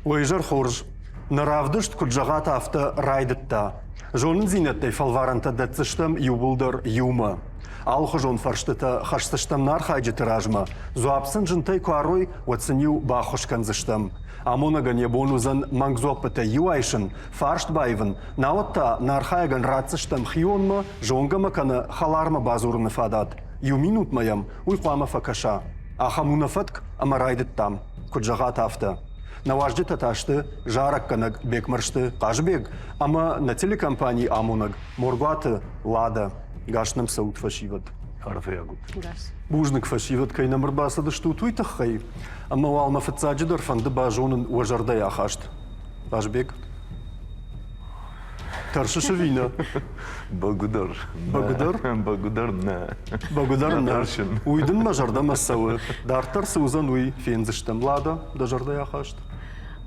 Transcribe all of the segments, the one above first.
Ойжар хорж, наравдышт куджагат авто райдытта. Жонын зинеттэй фалваранта дәтсіштім юбылдыр юма. Алхы жон фарштыта хаштыштым нар хайджы тиражма. Зуапсын жынтай куарой ватсыню бахошканзыштым. Амонаган ебонузан мангзопыта юайшын фаршт байвын. Наотта нархайган рацыштым хионма, жонгама каны халарма базурыны фадат. Ю минут маям уйқуама факаша. Ахамунафатк амарайдыттам. Куджагат авто. Наважды таташты, жарак канак бекмаршты, кажбек, ама на телекомпании Амунаг, Моргуаты, Лада, гашным саут фашиват. Арфеягут. Бужник фашиват, кай намар басады что туйтах хай, ама уалма фацаджидар фанды бажонын уажардай ахашт. Кажбек. Таршишевина. Багудар. Багудар? Багудар на. Багудар на. Уйдын мажарда масауы. Дартар саузан уй фензіштім. Лада, да жардай ахашт.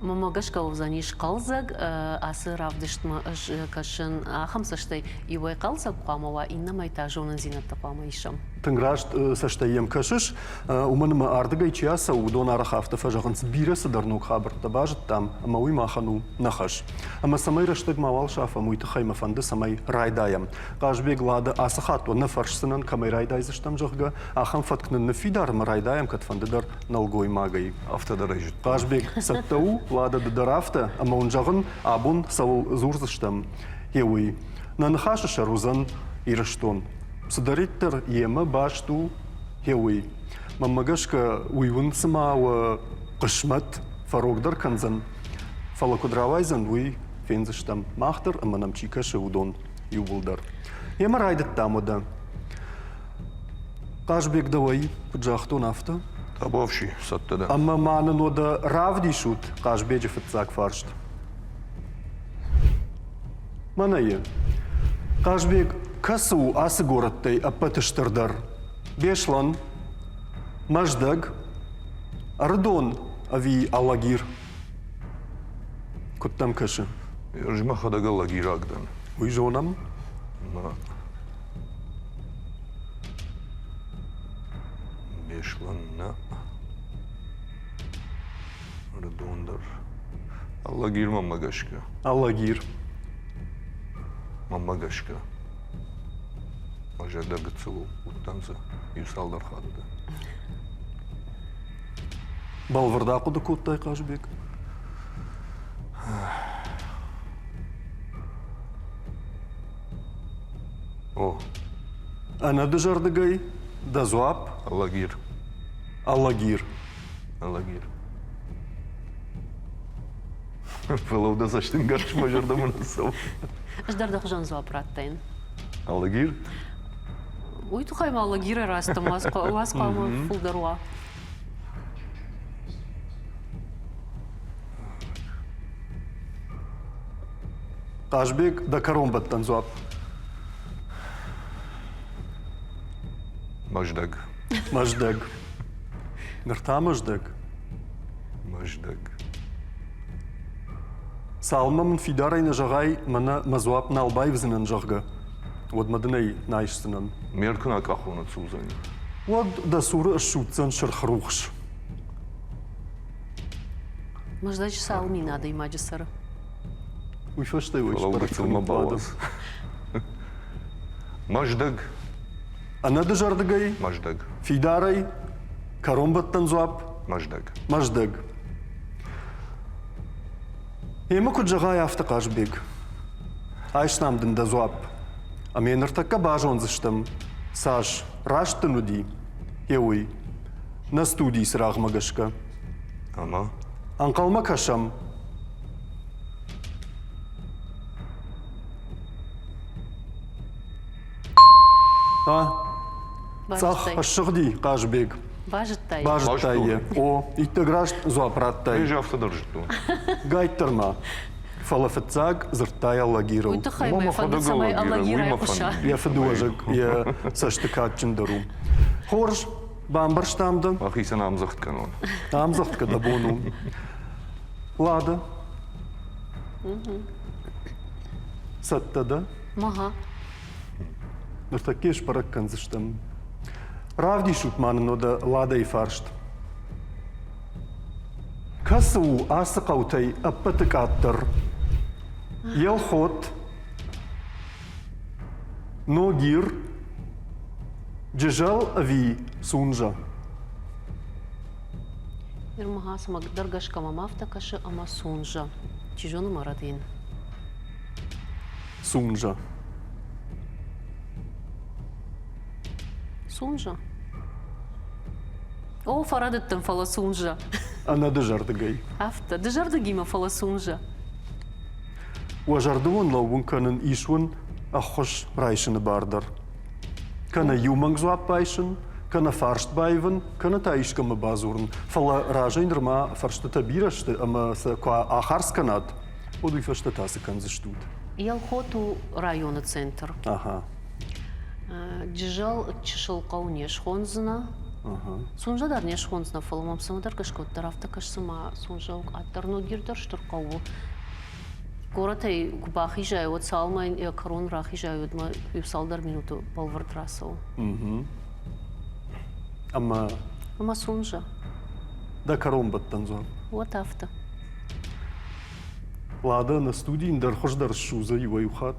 Мамагашка узаниш қалзаг, асы равдыштма кашын ахамсаштай ивай қалзаг қамава, иннамайта жонын зинатта қама ишам. Тынграшт саштаем кашыш, уманыма ардыгай чиаса удон арахафта фажағынс бирасы дарнук хабырта бажыт там, ама уй махану нахаш. Ама самай раштыг мавал шафа муйты хаймафанды самай райдаям. Кажбек лада асахату нафаршсынын камай райдайзыштам жығга, ахам фаткнын нафидарым райдаям катфандыдар налгой магай. Автодар айжыт. Кажбек саттау лада дыдарафта, ама он жағын абун савыл зурзыштам. Еуй, нанхашы шарузан ирыштон. Судариттер ема башту хеуи. Мамагашка уйвун сымауы қышмат фарогдар канзан. Фалакудравайзан уй фензіштам мақтыр, аманам чикашы удон юбылдар. Ема райдыт тамыда. Кажбек давай пуджахтун авто. Табовши саттада. Ама манын ода равди шут кажбеджі фытсак фаршт. Манайы. Кажбек касу асы городтай аппатыштырдар. Бешлан, маждаг, ардон ави алагир. Куттам кашы. Жима хадага лагирагдан. Уй жонам? Бешланна. Ардондар. Аллагир мамагашка. Алагир. Мамагашка. Ажада гыцылу уттанза юсалдар хадыда. Балварда куды куттай кажбек. О, Ана дыжардыгай, да зуап, Аллагир. алагир. Аллагир. Фэлоуда заштын гарч мажарда мынасау. Ждардық жан зуапраттайын. Аллагир? Уй тухайма алагира растым, вас қамы фулдаруа. Кажбек да каромбаттан зуап. Маждаг. Маждаг. Нырта маждаг. Маждаг. Салмамын фидарайны жағай мына мазуап налбай візінен жағға. Вот мадынай найшсынан. Меркuna кахуна цузани. Вот да суры шутцан шырхрухш. Маждач салми надо и маджисара. Уйфаштай уйш Фэлоуда цылма балас. Маждаг. Ана дыжардыгай, Маждаг. фидарай, каромбаттан зуап, Маждаг. маждаг. Ема куджағай авты кажбек. Айшнамдын да зуап. А мен ыртакка бажон зыштым. Саш, раштын уди. Еуй, на студии сырағы магашка. Ама. Анқалма кашам. Цах ашығди кажбек. Бажыттай. Бажыттайы. О, иттіграшт зуапраттай. Бежи автодар жытту. Гайттырма. Фалафетцаг зырттай аллагиру. Уй тухайма фадыцамай алагира япыша. Я фадуажык, я саштыкатчын дару. Хорш, бамбарштамды. Ахисан амзахт канон. Амзахтка да бону. Лада. Саттада. Маха. Нұртакеш парак канзыштым. Равди шутманын ода лада и фаршт. كسو آسقوتي أبتكاتر يلخوت نوغير ججال أفي سونجا Ирмахас магдыргаш камамафта кашы ама сунжа. Чижону марадин. سونجا Сунжа. О, фарадыттым фала сунжа. أنا دجردقي Афта, дыжарды гима фала сунжа. وجردون لو كانن إيشون أخش رايشن باردر كان يومنغ زواب بايشن كان فارشت بايفن كان تايش كم بازورن فلا راجين رما فرشت تبيرشت أما كوا آخرس كانت ودوي فرشت تاسي كان زشتود Ялхоту района центр. أها Джижал чешылқау не шхонзына. أها Сунжа дар не шхонзына фалымам самадар кашкот тарафта кашсыма сунжа аттарно гирдар штырқау. Горатай губахи жайот салмайн карон рахи жайот ма юсалдар минуту балвар трасау. أما Ама сунжа. دا كارون بطن زواب Вот афта. لادا نستودي ندر خوش در الشوزة يوخات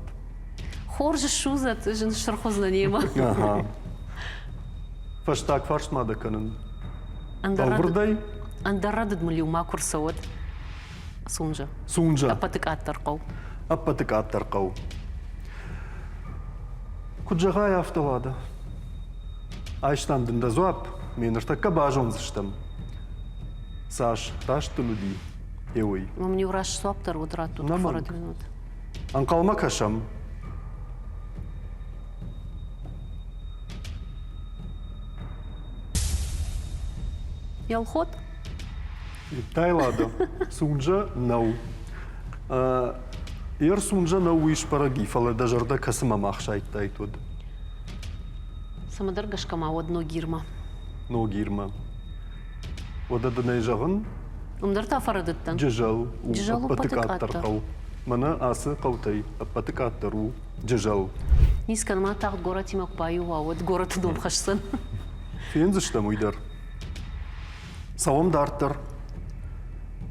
Хоржа шузат, жен шархозна нема. أها فاشتاك فارشت ما دا كانن Андарадыд بالورداي мулиу макурсават. Сунжа. سونجا Апатык аттарқау. أبتك أترقو كنت جغايا أفتوادا عايشتان دن دزواب من ارتكا باجون زشتم ساش راشت لدي يوي Мамни ураш суаптар утрат тут Наманг. фарад минут. أنقل مكشم Ялхот? تايلادا سونجا نو إير سونجا نو ويش براغي فلا دجردا كسما مخشايت تايتود Самадар гашкама одно гирма. نو جيرما ودا دناي جغن Умдарта фарадыттан. ججل ججل وأبتك وأبتك أترقو منا آسي قوتي أبتك أترو ججل Нискан ма тағд горат имак баю вауад горат дом хашсан. فين زشتم ويدر سوام دارتر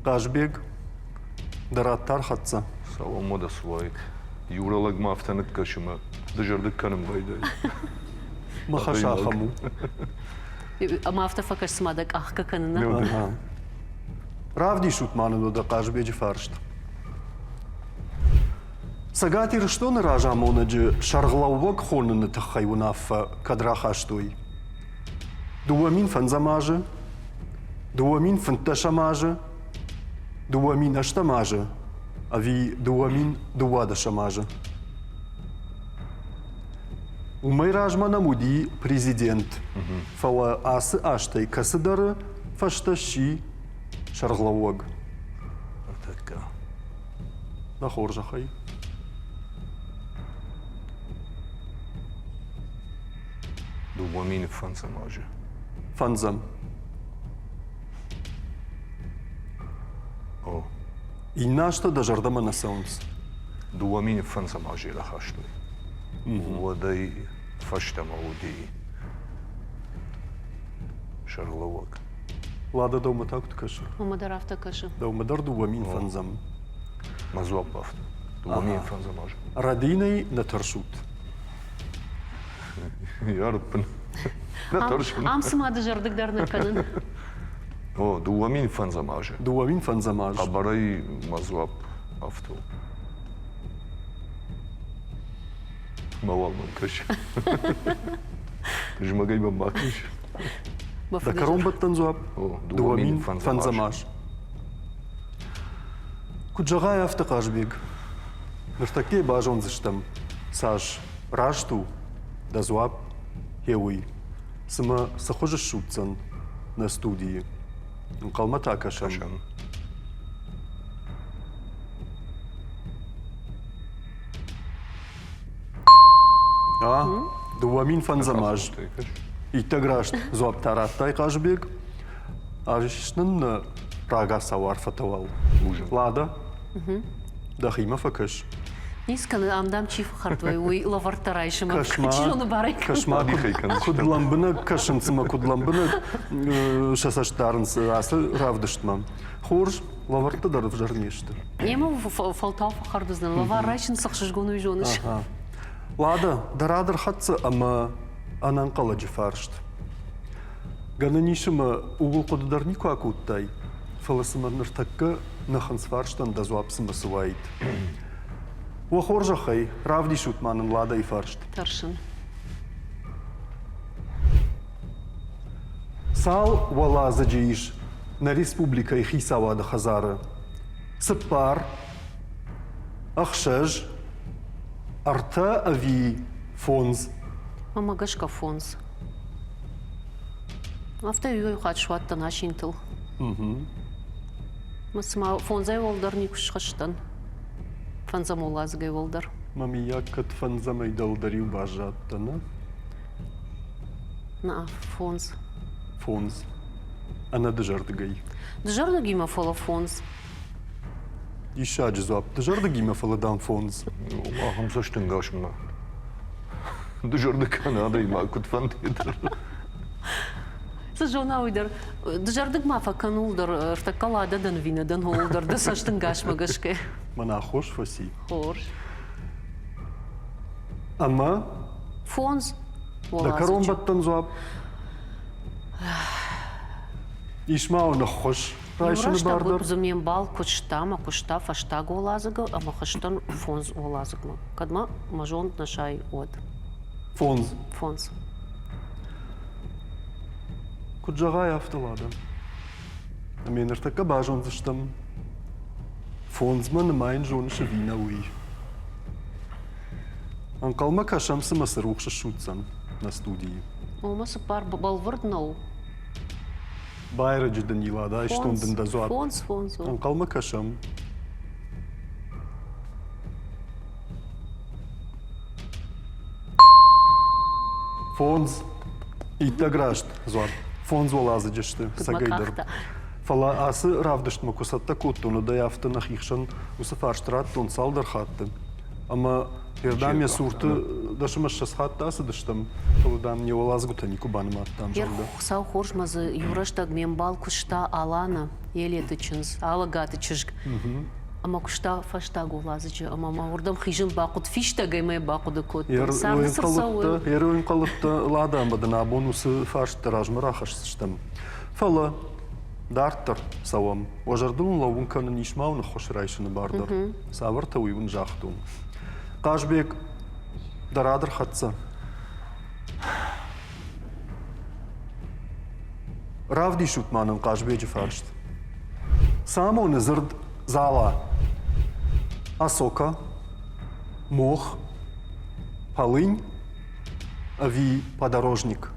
قاشبيق دراتار خطسا Салам мода свайт. Юралаг мафтанет кашыма. Дыжардык каным байдай. مخشا خمو Ама афта факаш смадак ахка канына. Ага. Равди шут ману да قاشبيج фаршт ساقاتي رشتون راجع مونج شرغلوك خونن تخيونا في كدرا خاشتوي دوامين فنزماجه دوامين فنتشماجه دوامين اشتماجه أفي دوامين دواد شماجه ومي راجمانا مودي بريزيدنت فوا آس آشتي كسدر فاشتشي شرغلوك Така. دا خورجة خي Дубамин фанца може. فنزم О. и нашта да жардама на саунс Дубамин фанца може ла хаштой. Водай фашта мауди. Шарловак. لادا دوما تاكو تكشر Мамадар афта кашы. دوما در دوامين فنزم Мазуап бафт. Дубамин фанца може. رديني نترشوت Ярпын. На торшын. Ам смады жардык дарна канын. О, Дубамин фанца може. دوامين فنزماج Абарай мазуап авто. Мавалман каш. Жмагай бамбакиш. دا كرون بتنزواب О, دوامين фанца فنزماج كنت جغايا افتقاش بيك نرتكي باجون زشتم ساش راجتو دا زواب هيوي سما سخوج الشوتسن نا ستودي نقال متى كشم Кашан. دوامين فنزماج и теграш зоап тараттай кажбек ажишнын рага савар фатавал Ужин. лада дахима факаш Нисканы андам чиф хартвай, уй лаварта райшыма. Кошмар. Чироны барай. Кошмар. Кудламбыны, кашынцыма кудламбыны шасаштарынсы асы равдыштмам. Хорж, лаварта дарып жарнешті. Нема фалтау хардыздан, лавар райшын сақшыжгону жоныш. Лада, дарадыр хатсы, ама анан қаладжы фаршт. Гананишыма угыл қодыдар нику акуттай. Фаласыма ныртакка наханс фарштан да зуапсыма сывайд. Уахоржахай, равди шутманын лада и фаршт. Таршын. Сал валаза джиш на республика и хисавада хазара. Сыппар, ахшаж, арта ави фонз. Мама гашка фонз. Авто юй хат шватта нашинтыл. Масма фонзай волдар никуш хаштан. Фанзам олазгай волдар. Мами якат фанзамай далдарил бажаттана. На фонз. Фонз. Ана дыжардыгай. Джарда гима фола фонз. Иша джизуап. Дыжардыги ма фаладан фонз. Махам саштын гашма. Дыжарды Канада и макут фантидер. Сажона уйдар. Джардык мафа канулдар. Ртакалада дан вина дан холдар. Да саштын гашма гашке. Мана хош фаси. Хорш. Ама Фонз. да каромбаттан зуап. Ишмау на хош. Райшыны Юрашта бардар. бузумнен бал кучтама, кучта фаштаг олазыгы, ама хаштан фонз олазыгма. Кадма мажон нашай от. Фонз. Фонз. Куджагай автолада. Мен ертака бажон заштам. Фонзман майн жоншы вина уи. Анкалма кашамсы масырухшы шутсан на студии. Олмасы пар балвырднау. Байра джидан илада, иштондын да зуап. Фонз. Анкалма кашам. Фонз. Итта грашт зуап. Фонз олазы жешті. Сагайдар. Макахта. Фала асы равдышт кусатта куттуну да яфты нахихшан усы фарштрат тон салдар хатты. Ама пердам я сурты дашымаш шас хатты асы дыштам. Фаладам не олазгута ни кубаным аттам Ер жалда. сау хоршмазы юраштаг мен бал кучта алана елеті чынз, алагаты чыжг. Ама кучта фаштаг олазычы. Ама мағырдам хижын бақуд фиштагай май бақуды көтті. Сағы сырсауы. Ер ойын қалыпты лада амбадына абонусы фаршты ражмыра хашсыштам. Фала дарттыр сауам. Ожардын лауын канын ишмауны хош райшыны бардар. Савырта уйвын жақтуын. Қажбек дарадыр хатса. Равди шутманын қажбеджі фаршт. Само нызырд зала. Асока, мох, полынь, ави подорожник.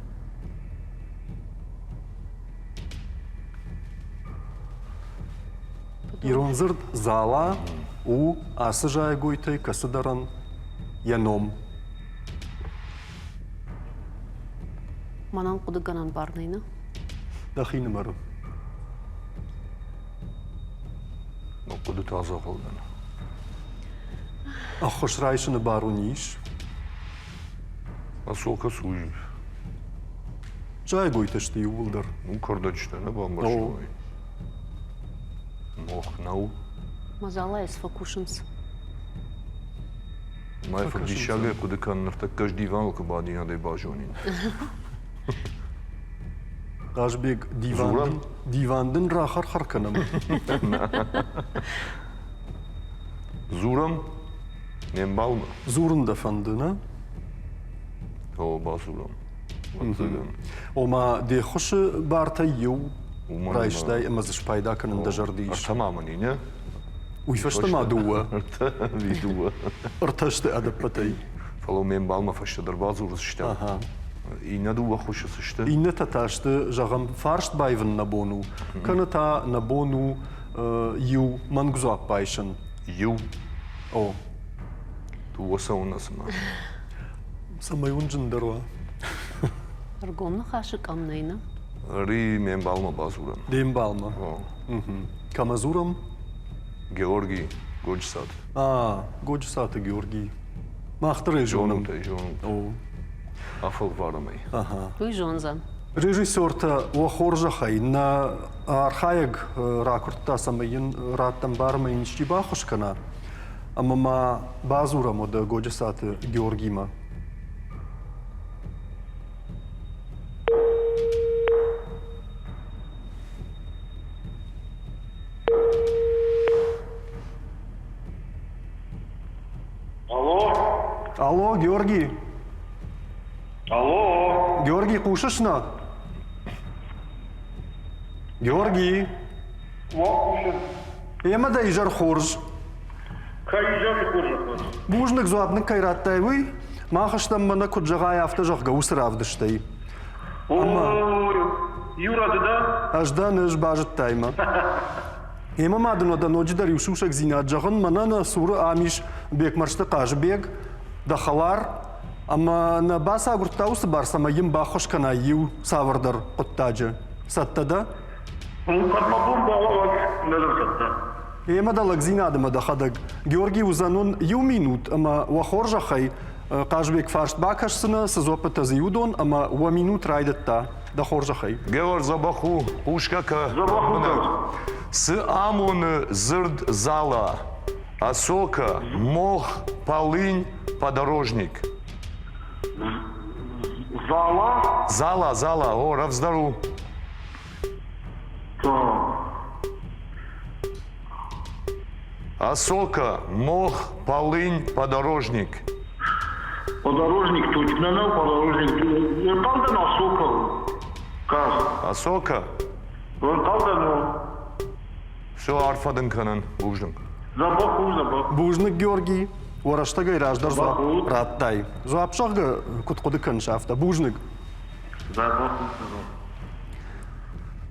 Иронзырд зала у асыжай гойтай касыдаран яном. Манан кудыганан барнайны. Дахины мары. Ну, куды таза қылдын. Ахош райшыны бару ниш. Асока суй. Жай гойташты ювылдар. Ну, кардачтаны бамбашой. Мох, нау. Мазала ес факушынс. Май факдишаге куды каннырта каждый диван кубадина дай бажонин. Қажбек дивандын рахар харканам. Зурам, мен балма. Зурында фандына. О, басурам. Ома де хоши барта ю Уман, райштай амазыш пайда канын да жардиш. Тамамани, не? Уйфашта мадуа. Видуа. Ырташты адаппатай. Фало мен балма фаштадар базурус штам. Ага. И надува хошас шта. Инна таташты жағам фаршт байвын на бону. Кана та на бону ю мангузуап пайшын. Ю. О, Туаса у нас ма. самай унжындарва. Аргомны хашык амнайны. Ри мен балма базурам. Дейм балма. О. Камазурам. Георгий Годжсад. Годжсаты Георгий. Махтыры жоным. О. Афал варамай. Уй жонза. Режиссер-то уахоржахай на архаиг ракуртта самайын раттан бармайын штибахушкана. Амама базура мода Годжсаты Георгима. Алло, Георгий. Алло. Георгий, кушашна? Георгий. Емада ижар хорж. Кайжар хорж. Бужник зуабны кайраттай вы. Махаштам мана куджагай автожах гаусравдыштай. О, Юра, да? Аждан иж бажет тайма. Ема мадына да ноджидар юшушак зинаджагын манана сура амиш бек маршты кажбек дахалар. Ама на баса гуртаусы барсама ем бахошкана ю савардар коттаджы. Саттада? Катмабум балават нелерсатта. Ема да лагзинадыма да хадаг. Георгий узанун ю минут, ама вахоржахай кажбек фаршт бакашсына сызопыта зиудон, ама ва минут райдатта да хоржахай. Геор забаху, ушкака. Забаху. С амун зырд зала, осока, мох, полынь, подорожник. Зала? Зала, о, равздару. Осока, мох, полынь, подорожник. Подорожник точно, но подорожник. Талдан осока. Каз. Осока? Талдан. Все арфадын канан, буждың. Забаху. Бужник Георгий, ураштагай раждар зуап Забаху. раттай. Зуапшага куткуды каншафта. Бужник. Забаху.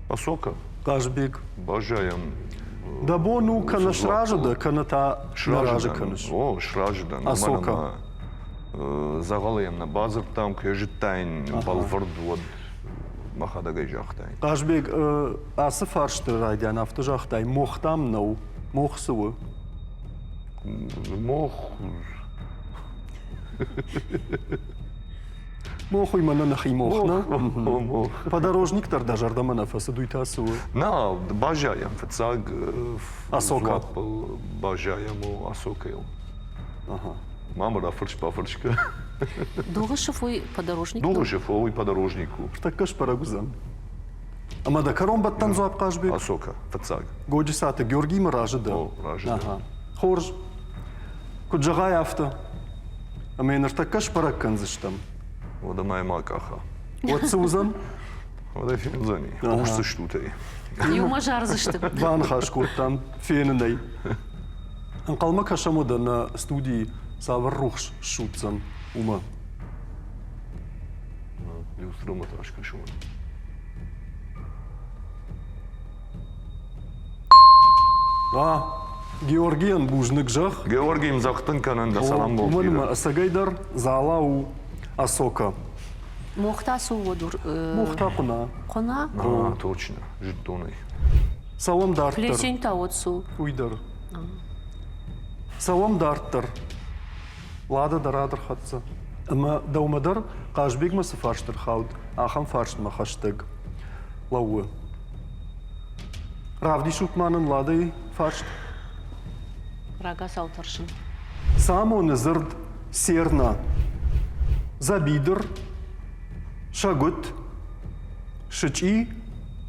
Осока? Кажбек. Бажаям. Да бо ну канаш ражда, каната наража канаш. О, шраждан. Осока. Загалаям на базар там, кежиттайн, балвард, вот, махадагай жахтайн. Кажбек асы фаршты райдян автожахтай. Мохтам нау. Мохсуы. Мох... Мохуй мана нахи мохна. Мох. Подорожник тарда жардама нафасы дуйтасуы. На, бажаям, фецаг... Осока. Бажаям, осокайл. Мама рафырш, пафыршка. Долгышев уй подорожник. Долгышев, ой, подорожнику. Такаш парагузан. Ама да карон баттан зуап кажбек. Осока, фецаг. Годжисаты Георгима ражда. О, ражда. Хорж. Куджагай авто. Ама енартакаш парак канзыштам. Вода моя макаха. Вот сузан. Вода фензани. Ошсы штутай. Юма жарзышты. Ван хашкуртан. Фененей. Анкалма кашамуда на студии савар рухш шутсан. Ума. Люструма ташка шуман. Георгиян бужник жах. Георгием захтын канан да салам бол. Уманима асагайдар залау асока. Мохта суводур. Мухта куна. Кона. Точно, жидоной. Салам дарттар. Плесень таотсу. Уйдар. Салам дарттар. Лада дарадыр хатса. Ама даумадар кажбек масы фарштыр хауд. Ахам фаршт махаштыг. Лауы. Равди шутманын ладый фаршт. Рага саутаршын. Само нызырд серна. Забидыр. Шагут. Шычи.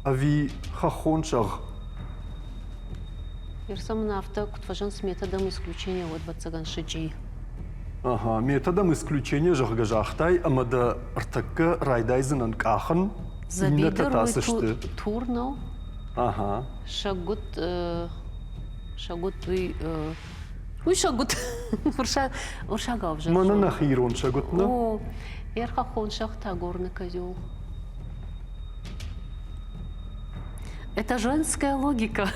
Ави хахоншаг. Ирсам на авто кутважан с методом исключения от бацаган шиджи. Методом исключения жахгажахтай, ама да ртакка райдайзынан кахан. Забидыр уй турнау. Шагут... Шагут уй... Уй шагут. Уршага обжар. Мана нахирон шагутна. О, ерха хоншах тагорный козел. Это женская логика.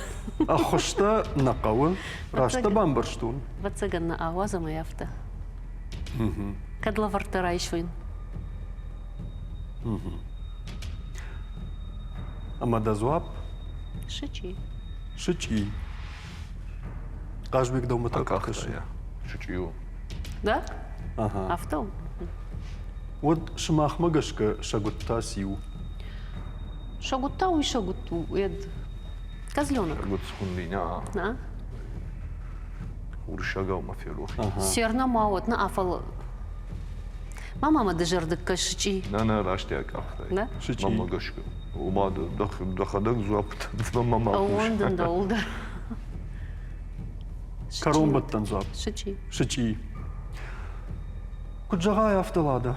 А хошта нақауы, рашта бамбарштун. Бацаган на аваза моя авто. Кадла вартара ишвин. Ама да зуап, Шичи. шычи. Кажбек дома Акахта, такаш. я. Шучу. Да? Ага. Авто. Вот шмахма гашка шагутта сиу. Шагутау и шагуту. Козленок. Вот схундиня. Да? Уршагал мафирух. Серна маот на афал. Мама дежердик кашчи. На раште акахта. Да? Шучи. Мама гашка. Умада дахадак зуапт. Мама. Онден да олдер. Каромбаттан зуап. Шичи. Шичи. Куджага автолада.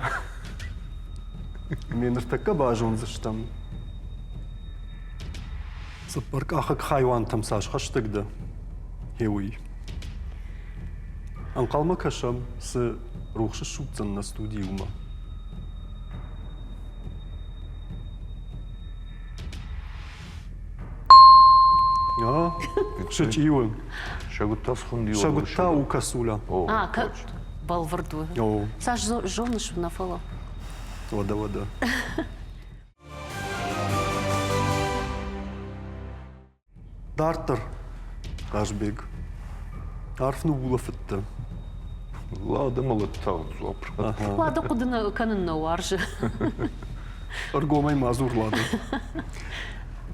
Мен така бажун заштам. Сапарк ахак хайван тамсаш хаштагда. Хеуи. Анқалма кашам с рухшы шутцан на студиума. Шичиуем. Шагутта схунди. Шагутта у касуля. А, как балварду. О, Саш жоныш на фало. вода. Дартер. Кажбек. Арфну булафытта. Лада малаттал зуап. Лада кудына канынна варжы. Аргомай мазурлады.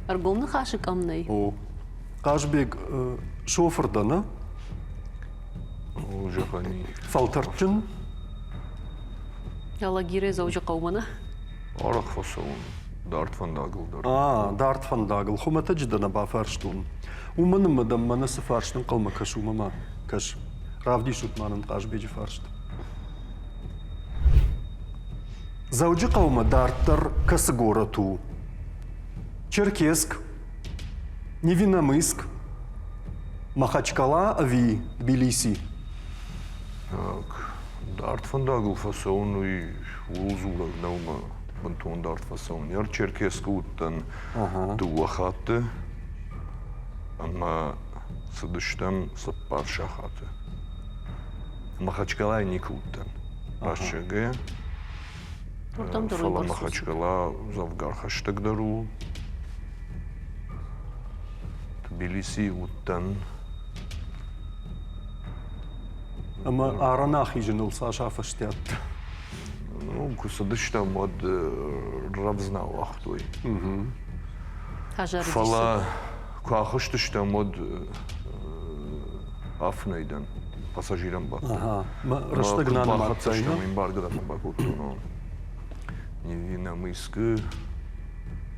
Арголны хашык амнай. О. Кажбек шофердана. Уже хани. Фалтарчын. Яла гире заужа каумана. Арах фасаун. Дарт ван Даглдар. Дарт van Dagel. Хумата жидана ба фарштун. Уманы мадам мана сфарштын калма кашу мама. Каш. Равди шутманын кажбеji фаршт. Заужи каума Дарттар касы горату. Черкесск. Невинномысск. Махачкала, Ави, Тбилиси. Так. Дарт ван Дагл фасаун и улзулаг наума. Бантон дарт фасаун. Яр черкеска уттан дуахаты. Ама садыштам сапаршахаты. Махачкала ник уттан. Рашчаге. Ортам Фала дорой Махачкала завгар хаштагдару. Тбилиси уттан. Ама аранахи жыныл саша фаштят. Ну, кусадыштам от равзнау ахтой. Хажар. Фала куахыштыштам от афнайдан. Пассажирам бак. Ага. Раштагнана мартайна. Им баргада бакутуно. Невинномысскы.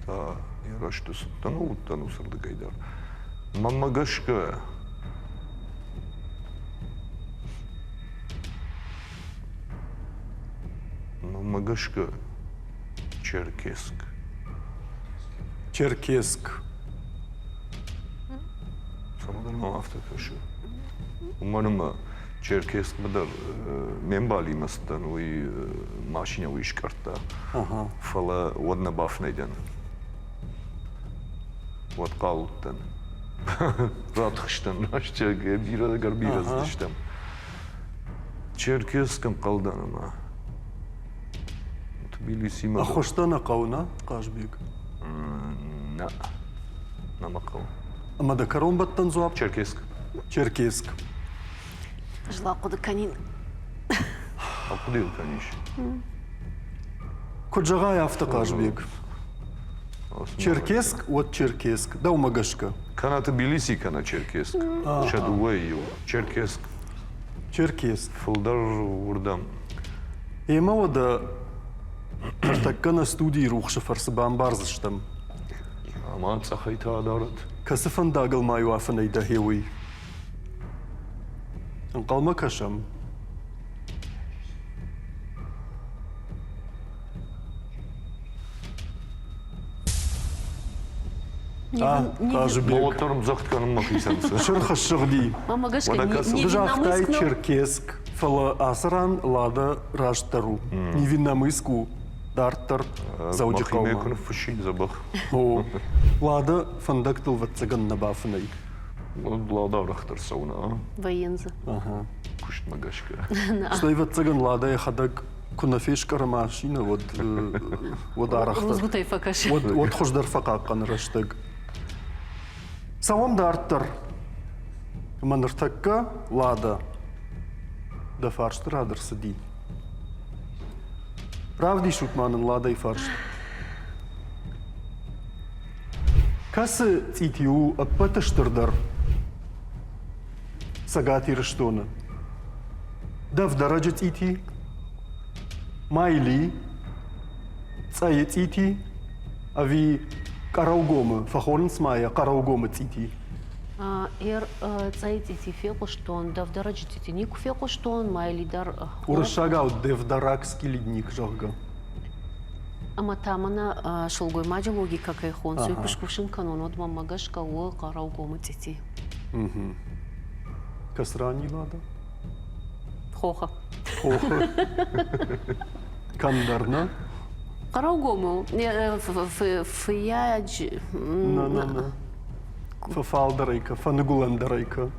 Та яраштыс. Тану уттан усырды гайдар. Мамагашка. Мамагашка. Черкесск. Черкесск. Самодар автокаşı. Umarım Черкесск бадар мен балимастан уй машина уишкарта. Ага. Фала одна бафнайдан. Вот калуттан. Радхыштан раштага бира гарбира здыштам. Черкесском калданама. Тбилиси ма. Ахоштана кауна Кажбек. На. Намакал. Ама да каромбаттан зуап. Черкесск. Черкесск. Жла куды канин. А куда il каниш? Куджага яфта Кажбек. Черкесск, вот Черкесск. Да умагашка. Кана Тбилиси, кана Черкесск. Шадуэй, Черкесск. Черкесск. Фулдар урдам. Ема ода такка на студии рухшы фарсы бамбарзыштам. Аман цахайта адарат. Касыфан дагыл маю афынай да хеуи. Анқалма кашам. Кажбек. Молоттарым зақтқаным мақисансы. Шырха шырди. Мама гашка Водокас. Бжахтай невинномысск. Черкесск. Фала асран лада раштару. Невинномысску Дарттар заужи Махиме каума. күні фышин забах. О, лада фандактыл ватсаган на бафынай. Лада арахтар сауна. Военза. Ага. Кушт магашка. Стой ватсаган лада я хадак кунафешкара машина вот арахтар. Рузгутай факаш. Вот хождар факаккан раштаг. Савам Дарттар. Манартакка лада да фарштыр адырсы ди. Правди шутманын лада и фаршт. Касы цитиу аппатыштырдар сагати рыштоны. Да в дараджа цити, майли, цае цити, ави караугомы, фахорн смая караугомы цити. цаити фекуштон, да в дараджа цити нику фекуштон, майлидар. Урашагау девдаракский ледник жага. Ама тамана шолгой маджа логика кай хон, сой Ага. пушкушин канон от мамагашка о караугома цити. Касрани лада. Хоха. Хоха. Кандарна. Караугому, фияж. На. Фафалдарайка, фанагуландарайка.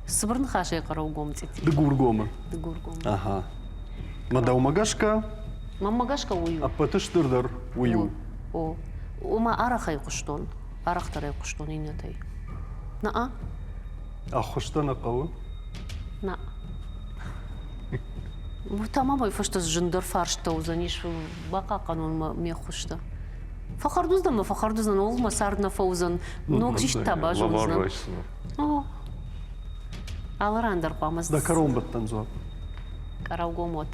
Сбрн хаше караугом цити. Дегургома. Дгургом. Ага. Мадаумагашка, Мамагашка ую. аппатыштырдар ую. О. Ума арахай куштон. Арахтарай куштон инетай. На. Ахуштана кавы. На. Tamam ay fışta jindar farşta uzaniş baka kanun me kuşta. Fakarduzda mı fakarduzdan olma sarna fauzan nok jiş tabajuzdan. Лаварайсына. O. Аларандar памаз. Да каромбаттан зуап. Караугомот.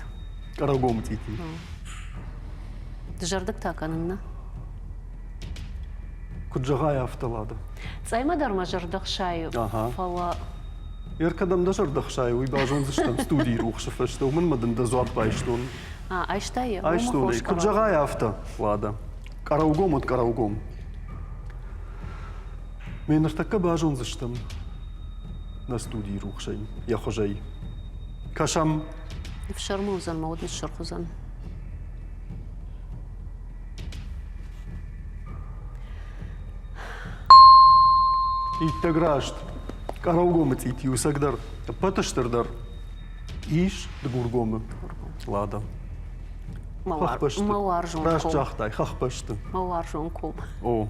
Караугом тити. Джардык таканынна. Куджагая автолада. Цайма дарма жардык шай. Ага. Фала. Еркадам да жардах шай, уй бажон зыштам студии рухша фашта, умын мадан да зуап байштон. Айштай. Айштон, куджагая авто, лада. Караугом от караугом. Мен артака бажон зыштам на студии рухшай, я хожай. Кашам В шарму узан маудный шархузан. иттаграшт. Караугомы тити усагдар. Патыштырдар. Иш дгургомы. Лада. Хахпашты. Мауар жон Раш ком. жахтай, хахпашты. Мауар жон ком. О.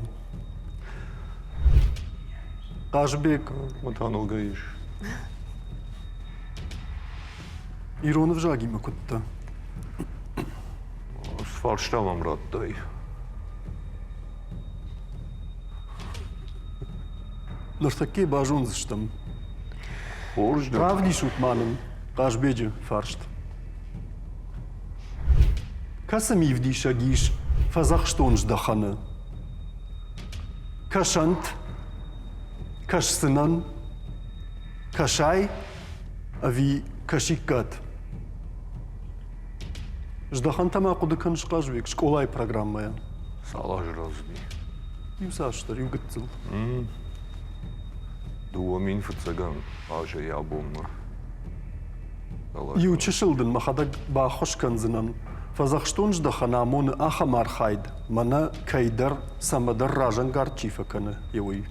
Кажбек. Матанул гаиш. Иронов жагима кутта. Фарштамам раддай. Нартаке бажон зыштам. Оржда. Правди шутманын. Кажбеджи фаршт. Касым ивди шагиш. Фазахштон ждаханы. Кашант. Кашсынан. Кашай. Ави кашиккат. Ждахан тама кудыкан шкажбек. Школай программая. Салаж разби. Юсаштар, югытцыл. Дуамин фыцаган. Аже ябомна. Ючишылдын махадак ба хошканзынан. Фазахштон ждахан амоны аха мархайд. Мана кайдар самадар ражан гарчифаканы. Юй.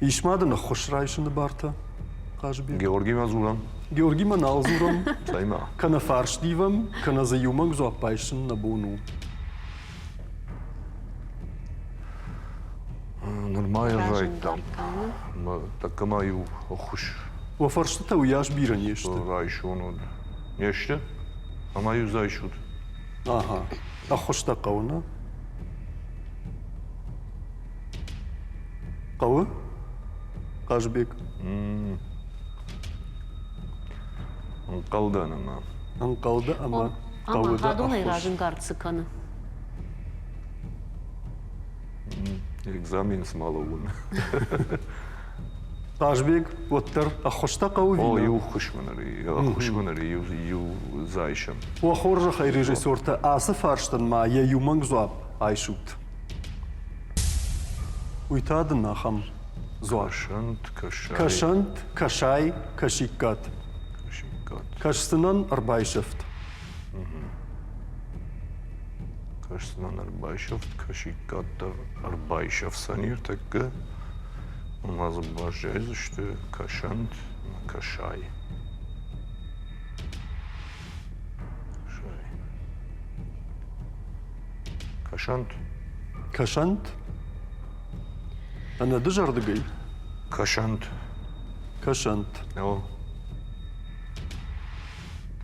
Ишмадына хошрайшыны барта. Кажбек. Георгий Мазуран. Георги Маналзуром. Сайма. Кана фаршдивам, кана заюмак зуапайшын на бону. Нормально райта. Така маю охуш. Ва фарштата уяш бира нешты. Райшону. Неште? А маю зайшут. Ага. А хошта кауна? Кавы? Кажбек. Қалдан ама. Анкалда ама Ama кавыда hadonay ахош. rajın gartsıkanı. Экзамен с маловын. Кажбек, оттар ахошта кавы О, вина. ю хушманари, ю зайшам. Ва хоржахай режиссерта асы фарштан ма я юманг зуап айшут. Уйтадын нахам зуап. Кашант, кашай. Кашант, кашай, кашиккат. Кашикат. Кашсынан арбайшефт. Кашсынан арбайшафт, кашикатта арбайшаф санир, така. У нас бажайзы, что кашант, кашай. Кашай. Kaşant. Kaşant. Ana dışarıdıgay. Kaşant. Kaşant. O.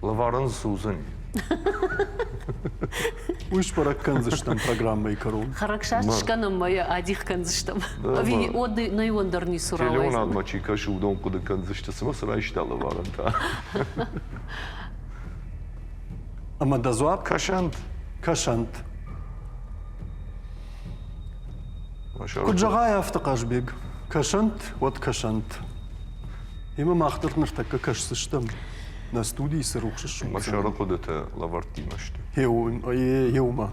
Lavarın Suzan. Уж пора канзыштам программой корол. Харакшашчканым моя адих канзыштам. Да, Ави ма. оды найондарни Telefon суравайзым. almaçı kaşı udon kudu kanzıştısı mı sıra işte lavarın ta. Ама дазуап Kaşant. Kaşant. Maşallah. Куджагай автокашбег. Kaşant, вот Kaşant. Има махтыр ныртакка кашсыштам. На студии сырухшыш. Maşallah kudu te lavar timaştı. Еума.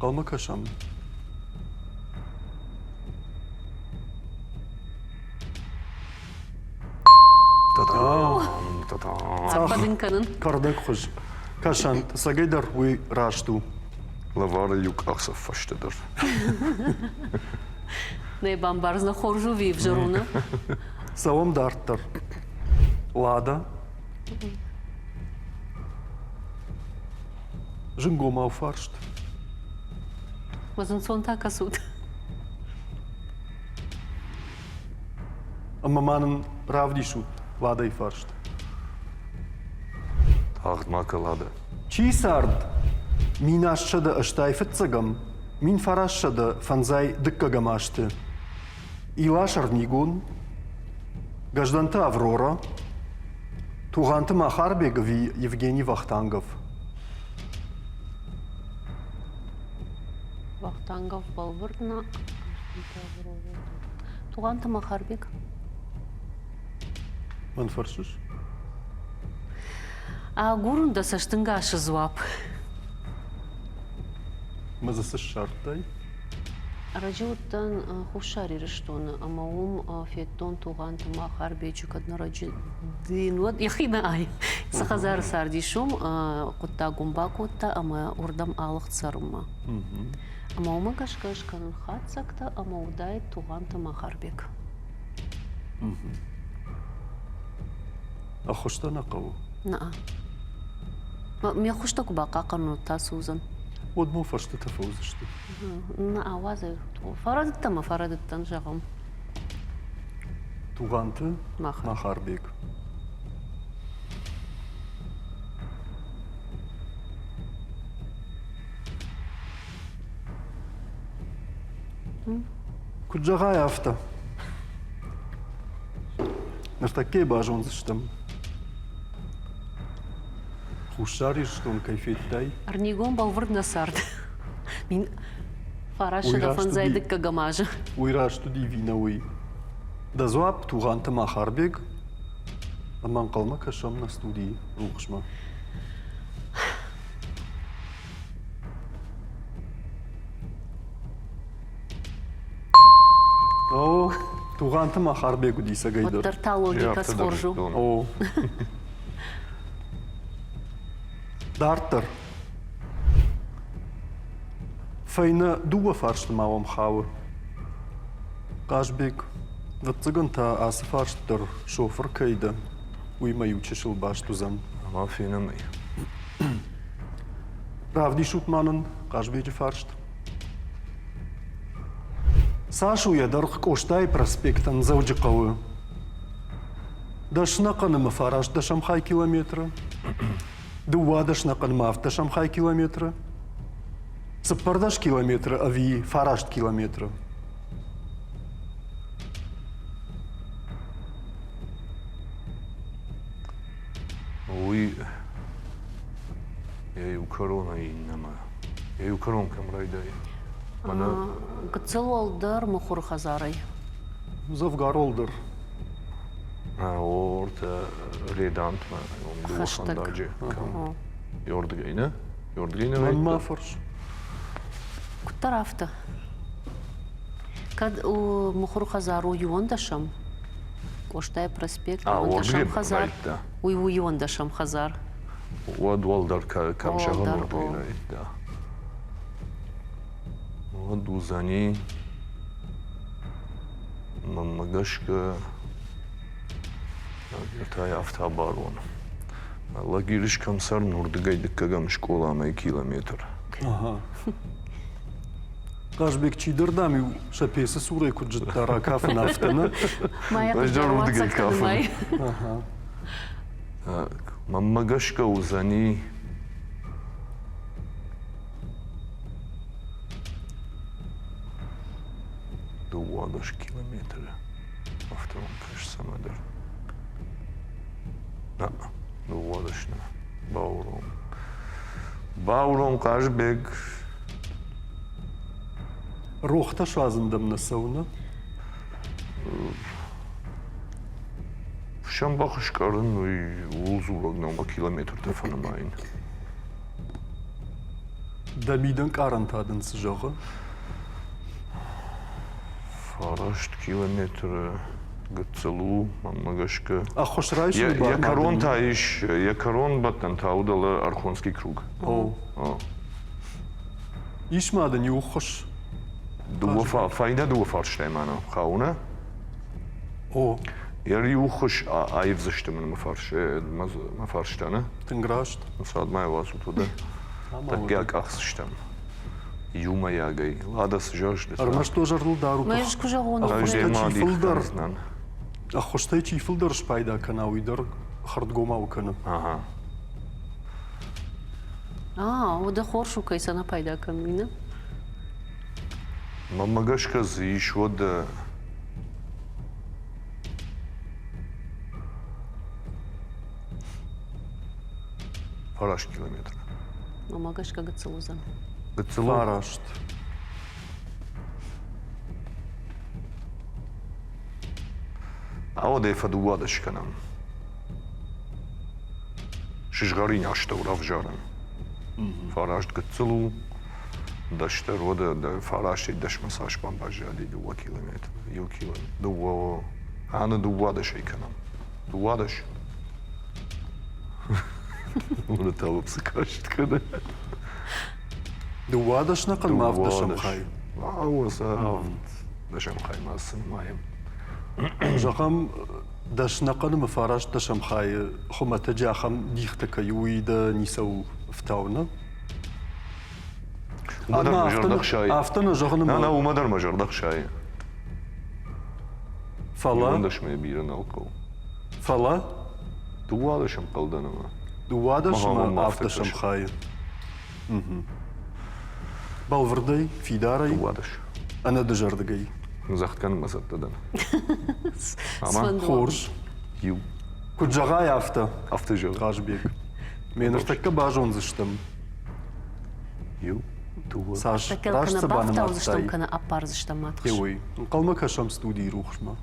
Қалма кашам. Арбадынканын. Кардак хуж. Кашант. Сагайдар уй рашту. Lavarı yuk aksaf faştıdır. Не бамбарзна хоржу вив жаруна. Савам дарттар. Лада. Жингома фаршт. Мазынсон такасуд. Амаманын равдишут. Лада и фаршт. Tağıtma kıladı. Чисард. Мин ашшады аштай фитцагам. Мин фарашшады фанзай дыккагамашты. Илашар нигун. Гажданты Аврора. Туганты Махарбегови Евгений Вахтангов. Вахтангов балвырдна. Туғанты Махарбек. Ман фаршыш. А гурунда саштынга ашызуап. Мазасы шарттай. Раджиуттан хушари рештон, амаум феттон туғанты Махарбечик одна раджи динуат. Яхина ай. Сахазар сардишум, кутта гумба кутта, ама урдам алых царыма. Амаума кашкашканын хатсакта, амаудай туғанты Махарбек. Ахоштан ақау. Наа. Мен хуштак бақа қанутта сузан. Вот му фаршты тафаузышты. Наа вазы. Фарадыттама фарадыттан жағым. Туганты Махар. Махарбек. Куджагай авто. Нартаке бажон зыштым. Хушари штон кайфеттай. Арнигон балвырдна сард. Мин фарашы да Уйраш фанзайдык кагамажы. Уйраш туди винауи. Дазуап туганты Махарбек. Аман қалма кашам на студии рухшма. О, туганты Махарбек удиса гайдар. Оттарта логика схоржу. О. Дартер. Файна дуба фаршты мавам хавы. Кашбек. Ватцыгынта асы фарштыр шофыр кайда. Уймай учешыл баштузам. Ama finamay. Равди шутманын Кашбеджи фаршт. Сашу ядырх Коштай проспектан Завджикавы. Дашнақанымы фараш да Шамхай километра. Дуа дашнақанымы авто Шамхай километра. Цыппардаш километра, ави фарашт километра. Uy. Я ю корона иннама. Я ю корон камрайдай. Mana Гыцыл олдар мұхыр хазарай. Завгар олдыр. orta redant ma. Om Hashtag. duhandacı. Yordigayna. Yordigayna Ман вайта. мафарш. Кутарафта. Кад мұхыр хазару юондашам. Коштай проспект, юондашам Ордигай хазар. вайта. Уй юондашам хазар. Вад валдар камшаган Валдар, ордигай. Да. Вот дузани. Mamagashka. Yatay avtobar onu. Allah giriş kamsar Nurdigay dikkagan şkolama 2 kilometr. Ага. Кажбек чидердам ю шапесы сурай куджеттара кафе нафтана. Мая Аждар куджарват удгай сактаны кафе. май. Так, маммагашка узани. Дуадаш километра. Автом, конечно, самадар. Дуадашна. Бауром. Бауром кажбек. Рохта шазындам насауна. Шам бахышкарын улзураг нама километр тефанамайн. Дамидан карантадын сжага. Фарашт километр гцелу маммагашка. А хошрайш Я корон таиш, я корон баттан таудала Архонский круг. О. Ишмадан ю хош. Файда дуа фарштаймана хауна. О. Я ю хош айвзаштаман мафарштана. Тенграшт. Сад май васу туда. Так як ахсштам. Юма ягай. Ладас жаш. Армаш тожарл дару. Маяш кужагон. Знан. А хоштай чифлдар шпайда кана уйдар хардгома кана. Ага. Ода хоршу кайсана пайда камина. Маммагашка зиш вода. Фараш километр. Мамагашка гацелузан. Фарашт. Ауде фадуадаш канам. Шишгарин ашта уравжаран. Фарашт гацелу. Дашта рода да фарашти дашмасаш бамбажади 2 километр. 1 километр. Дуа. Ана дуадаш канам. Дуадаш. Ура тавап сакашт када. Дуадаш на канмав дашам хай. Ауса дашам хай масын маем. Жахам дашна канма фараш дашам хай. Хумата жахам дихтака юида нисау втауна. Умадар мажардах шай. Афтана жахана На умадар мажардах шай. Фала. Юндаш ме биран алкол. Фала. Дуадашам қалданама. Дуадаш Ага, ма афташам хай. Балвардай, фидарай, Дуадаш. ана дажардагай. Захткан масаттадан. Ама Свандуа. Хорш. ю. Куджагай афта. Автожал. Кажбек. Мен артакка бажон зыштым. Ю. Дуа. Саш, Такел раш кана цабаны бафтау маттай. заштам кана апар заштам матхш. Евой. Калма кашам студии рухшма.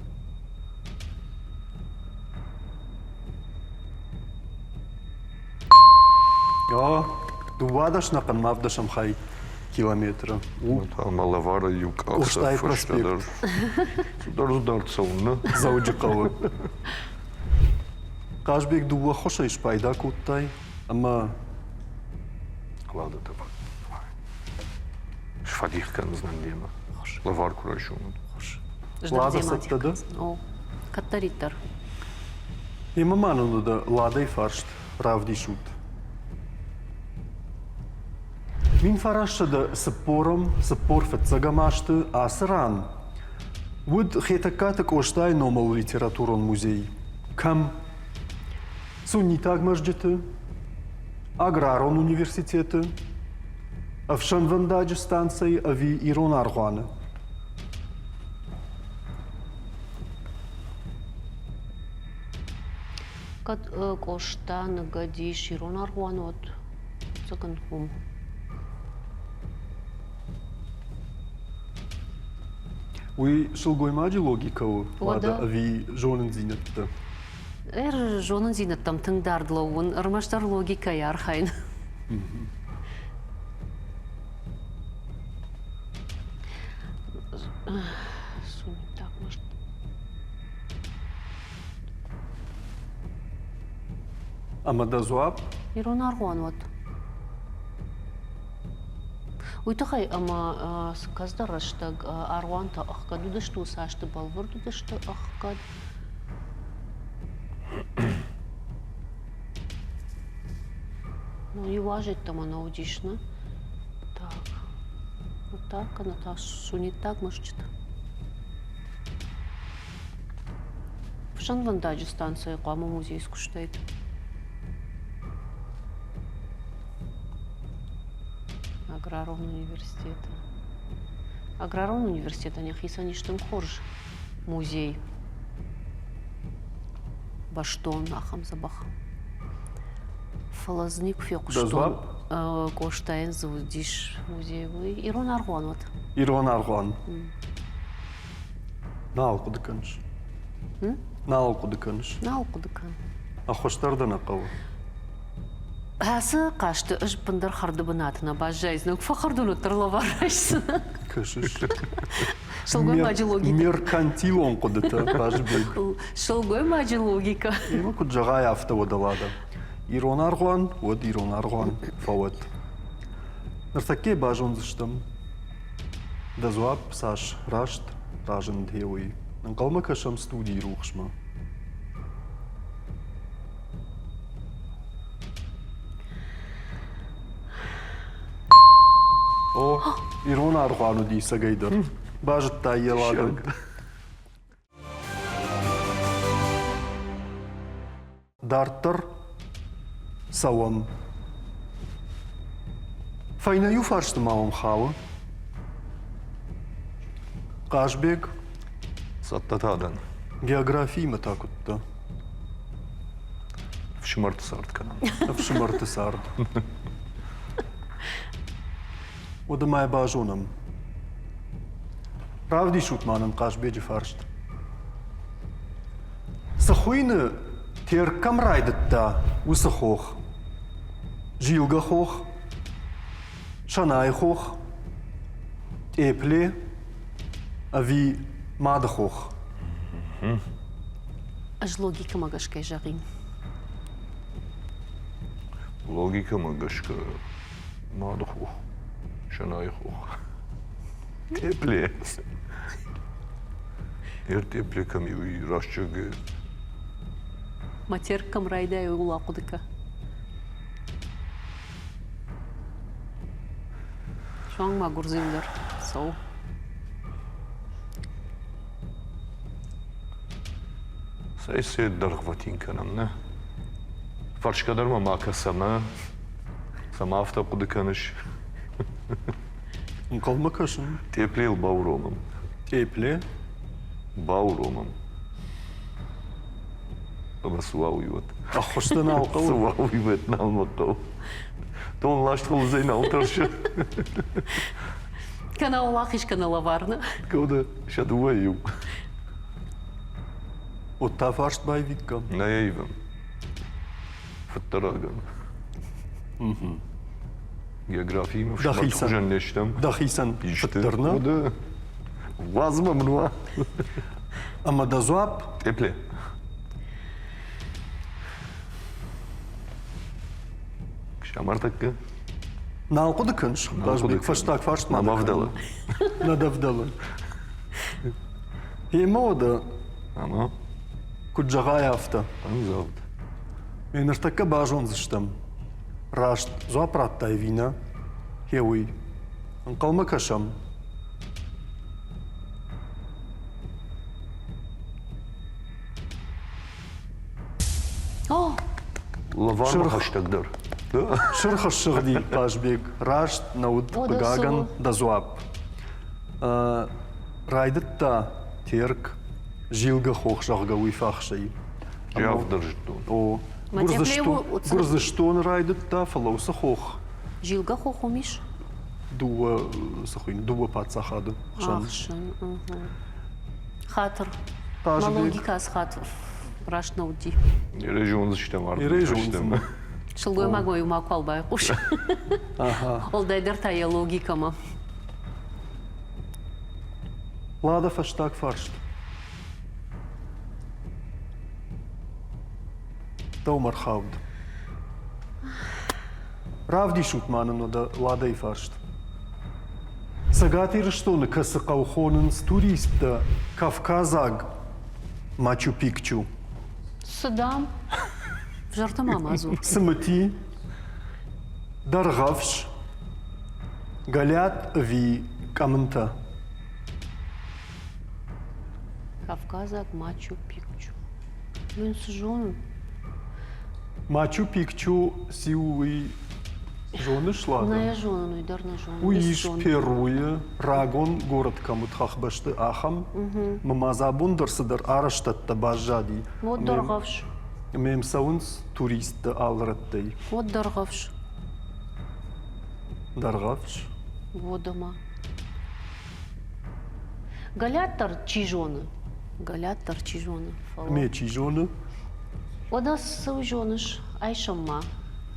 Ja, дуадаш на канмав дашам хай километра. Малавара юк. Коштай проспект. Судар цауна. Зауджикова. Кажбек дуа хоша иш пайда куттай, ама Лада таба. Шфагих кан знан дема. Лавар курашумат. лада саттада. О, каттаритар. Има ману да лада и фаршт, равди шут. Мин фарашта да сапор фацагамашта асран. Вуд хетакатак оштай номал литературон музей. Кам Суннитаг мажджеты, Аграрон университеты, Авшан вандаджи станции ави Ирон Аргуана. Кад кошта нагади широн аргуанот. Цаган хум. Уи шылгоймаджи логикау, лада Ода. ави жонын зинетті. Жонын зинаттам тыңдардлауын, ырмаштар логика ярхайн. Суниттак машт. Ама да зуап, Ирон аргуанот. Уйтахай, ама каздараштаг аргуанта ахкад удашты усашты балвар удашты ахкад. Ну, и важить там она удишна. так, оно так, что не так, может. В Шанвандаджи станция Қама музей скуштайды. Аграрон университета. Аграрон университета не хисаништым хорж музей. Баштон ахам забах. Фалазник фекуштон. Коштайн зудиш музей. Ирон Аргуан вот. Ирон Аргуан. Наалку дыканш. Наалку дыканш. Наалку дыкан. А хоштардан акавы. Асы қашты үш пындар қарды бұнатына бажайзын. Фақырдың ұттырла барайсын. Кышыш. Шылгой мажы логика. Меркантил он кудыта, бажбек. Шылгой мажы логика. Има куджагай авто водалада. Ирон Аргуан, вот Ирон Аргуан, фават. Нартаке бажон зыштым. Дазуап саш рашт, ражын дхеуи. Нанкалма кашам студии рухшма. О, Ирон Аргуану дийса гайдар. Бажыт та еладым. Дарттыр савам. Файнаю фаршты мамам хавы. Қашбек Саттатадан. географии ма так утта. В Шимарты Сартканан. В Шимарты Сард. Ода май бажонам. Правди шутманам Қашбеджи фаршт. Сахуйны тер камрайдытта усахох. Жилга хох. Шанай хох. Эпле. Ави мада хох. Аж логика магашкай жағин. Логика магашка. Мадахух. Шанайхух. Тепле. Тепле камиуи рашчага. Матер камрайда и улақудыка. Шуан магурзимдер. Соу. Sayısı dargvatin kanamna. Farş kadar mı makasama? Sama hafta kudukanış. Нкалма кашын. Tepleyil bavuromam. Эпле. Bavuromam. Ama suav yuvat. А хоштан алқавы. Suav yuvat nalmakav. Тонлаштыл зейн алтаршы. Канал лахиш канала варна. Куда шадуваю. Отта фаршт байвикка. Наивам. Фаттараган. Географиямı Дахисан. Шимарты хужанleştim. Дахисан фыттырна. O da vazma mınva. Ама дазуап Teple. Şamartakka. налқуды кынш. Қашбек фаштак фаршт мада. Намавдала. Надавдала. Ема ода Ama куджагай авто. anzavd. Мен артака бажон зыштым. Рашт зуапраттай вина. Хеуи. Нкалма кашам. О, Lavar mı Şırx. haştagdar? Шырха шырди Қашбек. Рашт науд О, да пыгаган сол. дазуап. Райдытта терк. Жилга хох жағга уйфахшай. Javdar ждун. О, Ма теплеу уцар- гурзыштон райдытта фалауса хох. жилга хохумиш. Дуа сахуин, дуа пацахады. Ахшын. Хатыр. Қашбек. Логикас хатыр. Рашна уди. Rejyon zıştem var. Режон. Шылгой магой умаку албай қуш. Ага. Ол дайдар тая логикама. Лада фаштак фаршт. Таумар хавд. Равди шутманы нода лада и фаршт. Сагатир штоны касы қаухонын туристта Кавказаг Мачу-Пикчу. Судам. В жартама мазур. Сымыти Даргавш Галят ви Камынта. Кавказак, Мачу Пикчу. Мен сжон. Мачу Пикчу сиуи жоны шлада. На жон, уйдар на жон. Уиш Перуя, Рагон, город Камутхахбашты Ахам, Мамазабун дырсыдыр Араштатта бажади. Вот доргавш. Мем саунс туристы алраттей. Вот доргавш. Даргавш. Водома. Галяттар чижоны. Галяттар чижоны. Мечи жоны. Ода сужоныш айшамма.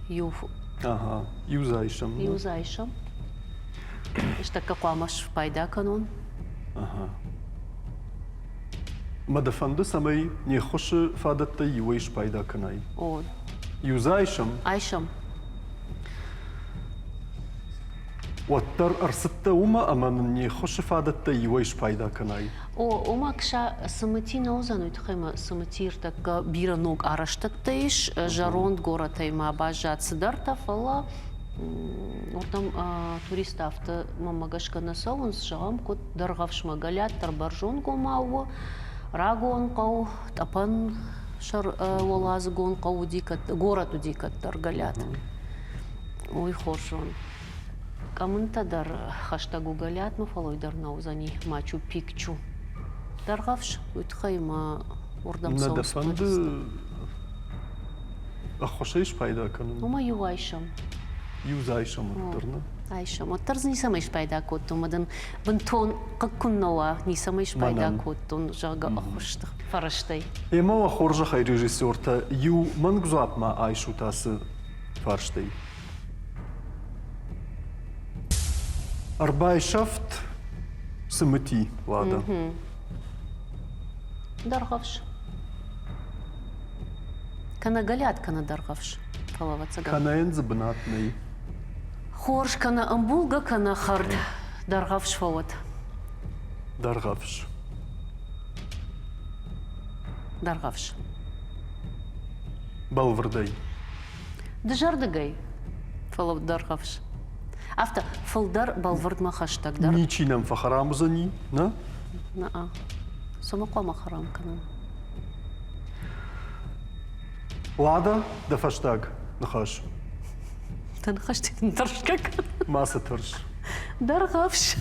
Юф. Ага, юзайшам. Юзайшам. Ишта какуамаш пайда канон. Ага. Мадафанды самай не хоши фадатта юэш пайда канай. О, Юзайшам. айшам. Ваттар арсытта ума аман не хоши фадатта юэш пайда канай. О, омакша самати наузан уйтхема саматир так бира ног араштаттайш жаронд горатайма бажат сыдарта фала ортам туриставты мамагашка насаун сжагам кот даргавшма галяттар баржон гомау рагон кау тапан шар волаз гон кау дикат город удикат галят. Ой хошон. Камынта дар хаштагу галят ну фалой дар наузани Мачу Пикчу. Даргавш уйтхайма урдам саус. Мадафанды ахошеш пайда канун. Ома юайшам. Юзайшам оттарна. Айшам. Оттарз не самайш пайда котту. Мадан бантон каккуннава не самайш пайда Манан. котту. Жага ахоштық. Фараштай. Ема хоржа хай режиссерта ю мангзуапма айшу тасы фарштай. Арбайшафт самати лада. Даргавш. Кана галят кана даргавш. Фалавацага. Канаен забнатный. Хорш кана амбулга кана хард. Даргавш фават. Даргавш. Даргавш. Балвардай. Дежардагай. Фалав даргавш. Авто фалдар балвардма хаштаг дар. Ничинам фахарамузани, на? Наа. Самаква харам канан. Лада да фаштаг нахаш. Тан хаштаг даршкак. Маса тырш. Даргавш.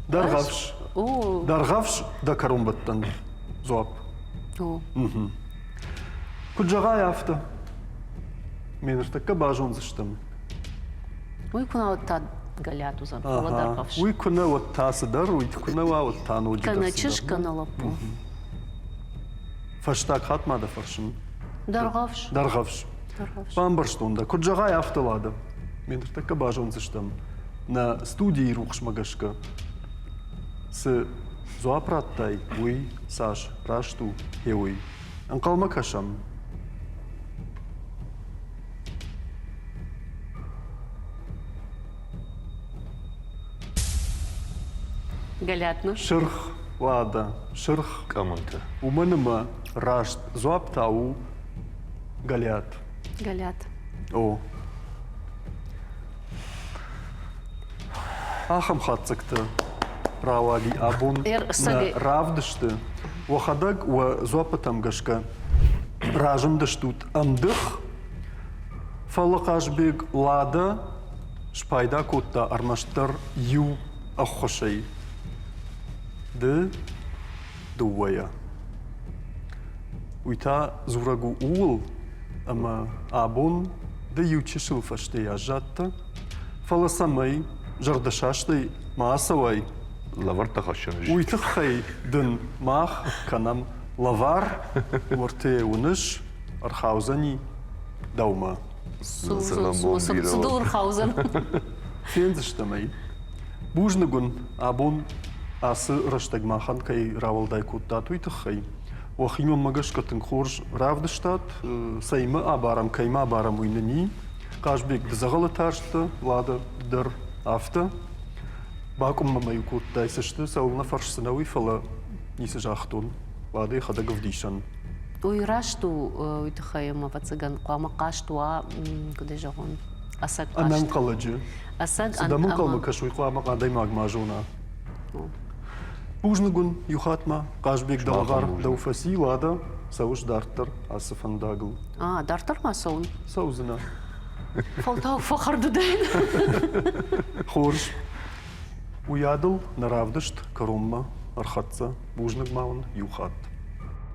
Даргавш. О. Даргавш да карумбаттан. Зуап. О. Куджага яфта. Менештака бажон заштам. Ой куна та галят узан. Фала даргавш. Уй куна вот тасы дар, уй куна вот тану уджи Кана дарсы чиш дар. кана лапу. Фаштаг хатма да фаршын. Даргавш. Даргавш. Даргавш. Бамбарштунда. Куджага яфта лада. Менештака бажон заштам. На студии рухшмагашка. С зуапраттай, уй, саш, рашту, хеуй. Анкалма кашам. Галятно. Шырх, лада, шырх. Камынта. Уманыма рашт зуаптау галят. Галят. О. Ахам хатцыкты. Раваги абун Саги. на равдышты. Вахадаг ва зуапатам гашка. Ражым дыштут амдых. Фалакашбек лада. Шпайда кутта армаштар ю ахошей. Ды дуая. Уйта зурагу ул, ама абун да ючишил фаштей ажатта. Фаласамай жардашаштай маасавай. Лаварта хашаныш. Уйтахай дын мах канам лавар ворте уныш архаузани даума. Судулрхаузен. Фензиштамай. Бужнагун абун асы раштагмахан кай равалдай куттат уйтахай. Вахима магашкатын хорж равдыштат сайма абарам кайма абарам уйнани. Кажбек дзагала ташта лада дар афта. Бакум мамаю куттай сышты саулна фаршсынауи фала нисы жахтун. Лады хадаг вдишан. Ой рашту уйтахай мавацаган куама каштуа куде жагон. Асак Анам ашт. қаладжы. Асак Садамын қалмы кашуйқлама қандай магма жона. Пужнагун юхатма, қажбек далғар дауфаси лада, сауыш дарттыр, асыфан дагыл. Дартар ма соун? Саузына. Фалтау фахарды дайын. Хорш. Уядыл наравдышт карумма архатса бужнаг маун юхат.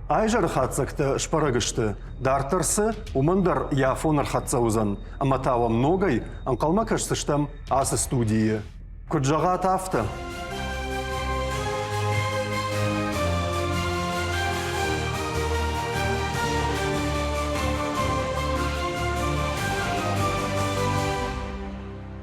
Айжар хатсакта шпарагышты дартырсы умандар яфон архатса узан. Аматава многой анкалма кашсыштам асы студии. Куджага тафта.